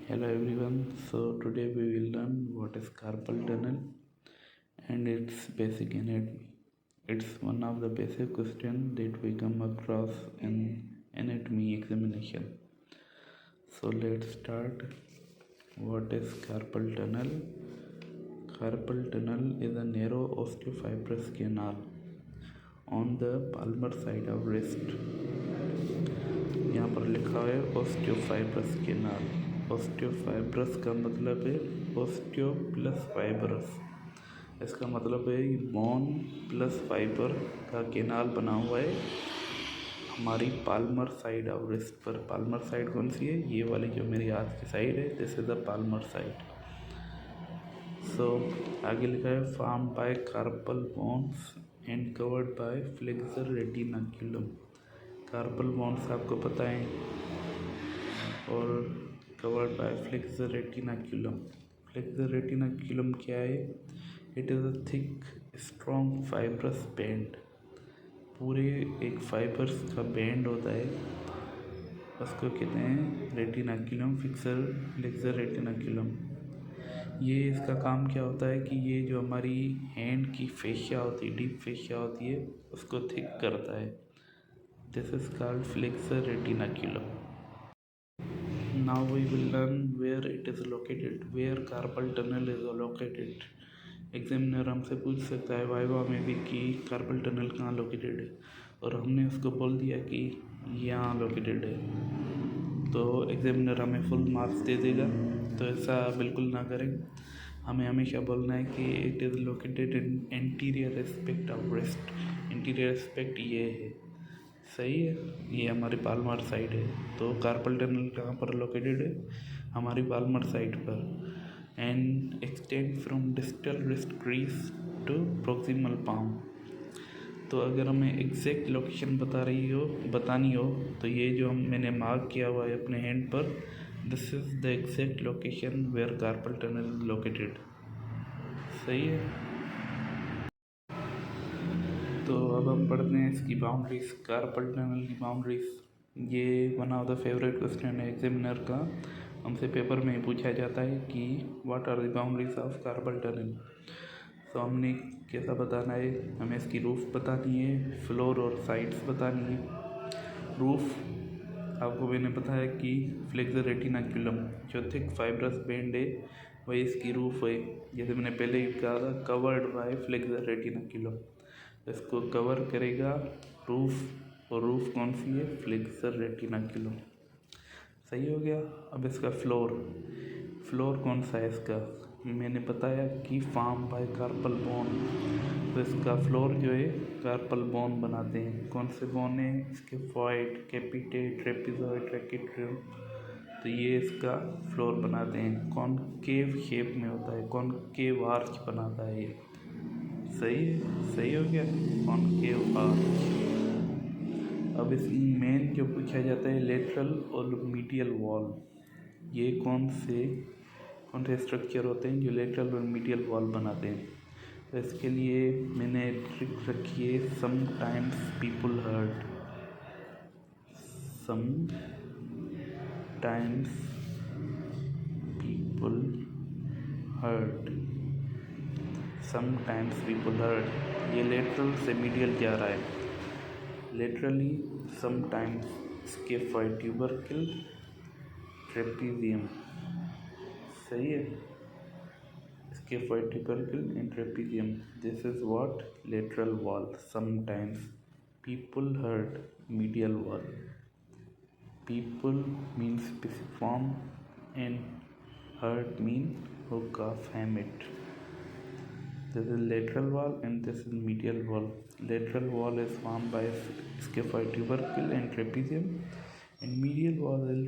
Hello everyone. So today we will learn what is carpal tunnel and its basic anatomy. It's one of the basic questions that we come across in anatomy examination. So let's start. What is carpal tunnel? Carpal tunnel is a narrow osteofibrous canal on the palmar side of wrist. यहाँ पर लिखा है ओस्टियोफाइब्रस canal. ओस्टियोफाइब्रस का मतलब है osteo plus fibrous. इसका मतलब है कि बोन प्लस फाइबर का केनाल बना हुआ है हमारी पाल्मर साइड ऑफ रिस्ट पर। पाल्मर साइड कौन सी है? ये वाली जो मेरी हाथ की साइड है, this is the palmar side. So आगे लिखा है form by carpal bones and covered by flexor retinaculum. Carpal bones आपको पता है और covered by flexor retinaculum. Flexor retinaculum क्या है? It is a thick strong fibrous band. पूरे एक फाइबर्स का बैंड होता है, उसको कहते हैं रेटिनाक्युलम, फ्लेक्सर रेटिनाक्युलम। ये इसका काम क्या होता है कि ये जो हमारी हैंड की फेशिया होती है, डीप फेशिया होती है, उसको थिक करता है। This is called flexor retinaculum. Now we will learn where it is located, where carpal tunnel is located. Examiner हमसे पूछ सकता है वाइवा में भी कि कार्पल टनल कहाँ लोकेटेड है, और हमने उसको बोल दिया कि यहाँ लोकेटेड है, तो एग्जामिनर हमें फुल मार्क्स दे देगा। तो ऐसा बिल्कुल ना करें। हमें हमेशा बोलना है कि it is located in anterior aspect of wrist. Anterior aspect ये है, सही है, ये हमारी पाल्मर साइड है। तो कार्पल टनल कहाँ पर लोकेटेड है? हमारी पाल्मर साइड पर। And extend from distal wrist crease to proximal palm. तो अगर हमें एग्जैक्ट लोकेशन बतानी हो तो ये जो मैंने मार्क किया हुआ है अपने हैंड पर, this is the exact location where carpal tunnel is located. सही है। तो अब हम पढ़ते हैं इसकी बाउंड्रीज, कार्पल टनल की बाउंड्रीज। ये one of the favourite question है एग्जामिनर का। हमसे पेपर में पूछा जाता है कि what are the boundaries of carpal tunnel. तो हमने कैसा बताना है? हमें इसकी रूफ बतानी है, फ्लोर और साइड्स बतानी है। रूफ आपको मैंने बताया कि फ्लेक्सर रेटिनाक्युलम जो थिक फाइब्रस बैंड है वही इसकी रूफ है। जैसे मैंने पहले ही कहा था, कवर्ड बाय फ्लेक्सर रेटिनाक्युलम, इसको कवर करेगा रूफ। और रूफ कौन सी है? फ्लेक्सर रेटिनाक्युलम। सही हो गया। अब इसका फ्लोर कौन सा है इसका? मैंने बताया कि फॉर्म बाय कार्पल बोन। तो इसका फ्लोर जो है कार्पल बोन बनाते हैं। कौन से बोन है? इसके फॉइड, कैपिटेट, ट्रेपेजॉइड, ट्रैकिट्रियम। तो ये इसका फ्लोर बनाते हैं। कॉनकेव शेप में होता है, कॉनकेव आर्च बनाता है ये। सही हो गया, कॉनकेव आर्च। अब इस मेन जो पूछा जाता है लेटरल और मीडियल वॉल, ये कौन से स्ट्रक्चर होते हैं जो लेटरल और मीडियल वॉल बनाते हैं। तो इसके लिए मैंने ट्रिक रखी है, sometimes people hurt, sometimes people hurt, sometimes people hurt. ये लेटरल से मीडियल जा रहा है। Laterally sometimes scaphoid tubercle trapezium. सही है, scaphoid tubercle and trapezium. This is what? Lateral wall. Sometimes people hurt, medial wall. People means pisiform and hurt mean hook of hamate. This is lateral wall and this is medial wall. Lateral wall is formed by scaphoid tubercle and trapezium, and medial wall is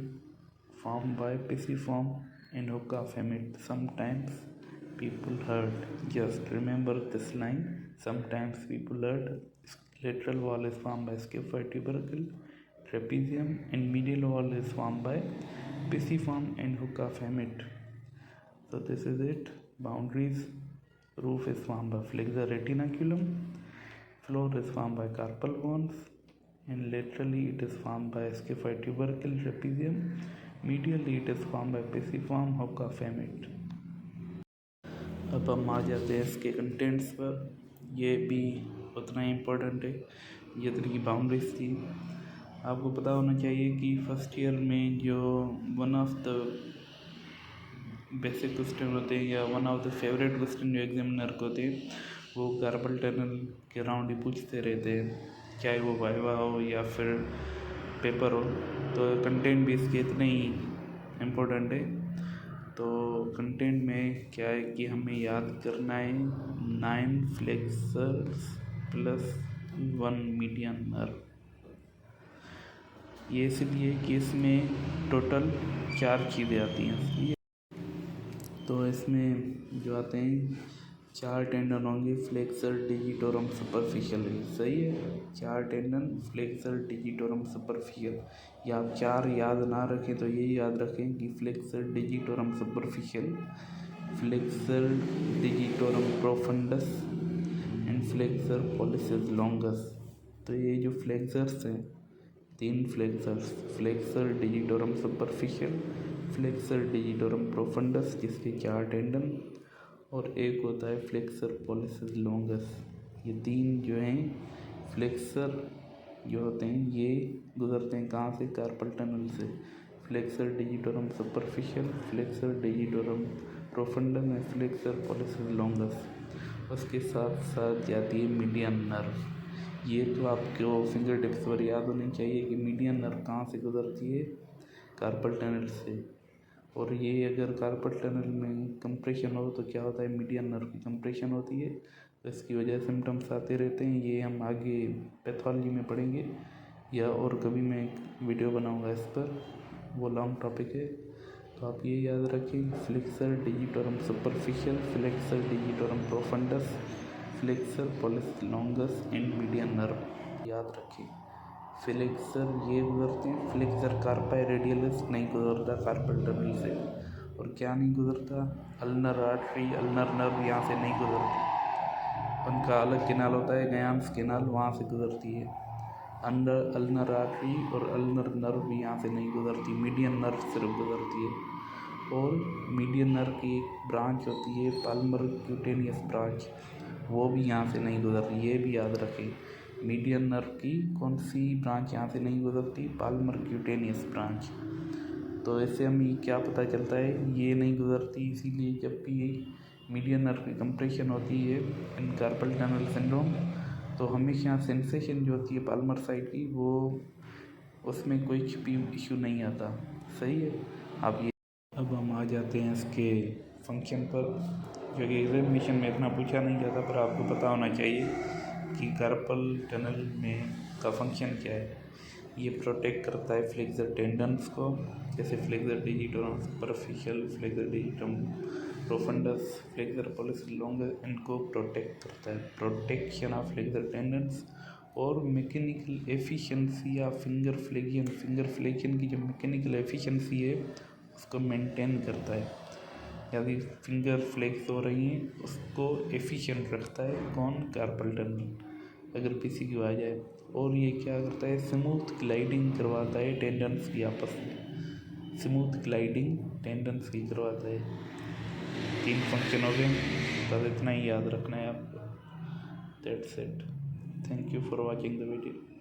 formed by pisiform and hook of hamate. Sometimes people hurt. Just remember this line. Sometimes people hurt. Lateral wall is formed by scaphoid tubercle, trapezium, and medial wall is formed by pisiform and hook of hamate. So this is it. Boundaries. Roof is formed by flexor retinaculum, floor is formed by carpal bones, and laterally it is formed by scaphoid tubercle, trapezium, Medially, it is formed by pisiform Hocka-Famit. अब हम आ जाते हैं इसके contents पर। ये भी उतना ही important है। ये तरह की बाउंड्रीज थी। आपको पता होना चाहिए कि फर्स्ट ईयर में जो one of the basic question होते हैं या one of the favourite question जो एग्जामिनर को होते हैं वो कार्पल टनल के राउंड ही पूछते रहते हैं, चाहे वो वाइवा हो या फिर पेपर हो। तो कंटेंट भी इसके इतने ही इम्पोर्टेंट है। तो कंटेंट में क्या है कि हमें याद करना है 9 फ्लेक्सर्स प्लस 1 मीडियन नर्व। ये इसलिए कि इसमें टोटल 4 चीज़ें आती हैं। तो इसमें जो आते हैं 4 टेंडन होंगे, फ्लेक्सर डिजिटोरम सुपरफिशियल है, सही है। 4 टेंडन फ्लेक्सर डिजिटोरम सुपरफिशियल, या आप 4 याद ना रखें तो ये याद रखें कि flexor digitorum superficial, flexor digitorum profundis and flexor pollicis longus. तो ये जो फ्लेक्सर्स हैं 3 flexors, flexor digitorum superficial, flexor digitorum profundis जिसके 4 टेंडन, और एक होता है फ्लेक्सर पॉलिसिस लॉन्गस। ये 3 जो हैं फ्लेक्सर जो होते हैं ये गुजरते हैं कहाँ से, कार्पल टनल से। Flexor digitorum superficial, flexor digitorum profundus and flexor pollicis longus. उसके साथ साथ जाती है मीडियन नर्व। ये तो आपको फिंगर टिप्स पर याद होनी चाहिए कि मीडियन नर्व कहाँ से गुजरती है, कार्पल टनल से। और ये अगर कार्पल टनल में कंप्रेशन हो तो क्या होता है, मीडियन नर्व की कंप्रेशन होती है, तो इसकी वजह से सिम्टम्स आते रहते हैं। ये हम आगे पैथोलॉजी में पढ़ेंगे या और कभी मैं एक वीडियो बनाऊंगा इस पर, वो लॉन्ग टॉपिक है। तो आप ये याद रखें, flexor digitorum superficial, flexor digitorum profundis, flexor pollicis longus and median nerve याद रखें। फ्लेक्सर ये गुजरते हैं, फ्लेक्सर कार्पाई रेडियलिस नहीं गुजरता कार्पल टनल से। और क्या नहीं गुजरता, अल्नर आर्टरी, अल्नर नर्व यहाँ से नहीं गुजरती। उनका अलग केनाल होता है गयाम्स केनाल, वहाँ से गुजरती है। अंडर अल्नर आर्टरी और अल्नर नर्व भी यहाँ से नहीं गुजरती, मीडियन नर्व सिर्फ गुजरती है। और मीडियन नर्व की एक ब्रांच होती है पाल्मर क्यूटेनियस ब्रांच, वो भी यहाँ से नहीं गुजरती, ये भी याद रखें। मीडियन नर्व की कौन सी ब्रांच यहाँ से नहीं गुजरती, पाल्मर क्यूटेनियस ब्रांच। तो इससे हमें क्या पता चलता है, ये नहीं गुजरती। इसीलिए जब भी मीडियन नर्व की कंप्रेशन होती है इन कार्पल टनल सिंड्रोम, तो हमेशा सेंसेशन जो होती है पाल्मर साइड की, वो उसमें कोई भी इशू नहीं आता, सही है। अब हम आ जाते हैं इसके फंक्शन पर, जो कि एग्जामिनेशन में इतना पूछा नहीं जाता, पर आपको पता होना चाहिए कि कार्पल टनल में का फंक्शन क्या है। ये प्रोटेक्ट करता है फ्लेक्सर टेंडन्स को, जैसे flexor digitorum superficial, flexor digitorum profundis, flexor pollicis longus, इनको प्रोटेक्ट करता है। प्रोटेक्शन ऑफ फ्लेक्सर टेंडन्स और मैकेनिकल एफिशिएंसी या फिंगर फ्लेक्शन की जो मैकेनिकल एफिशिएंसी है उसको मेंटेन करता है। यदि फिंगर फ्लेक्स हो रही हैं उसको एफिशिएंट रखता है कौन, कार्पल टनल, अगर किसी की आ जाए। और ये क्या करता है, स्मूथ ग्लाइडिंग करवाता है टेंडन्स की आपस में, स्मूथ ग्लाइडिंग टेंडन्स की करवाता है। 3 फंक्शन हो गए, बस इतना ही याद रखना है आपको। That's it. Thank you for watching the video.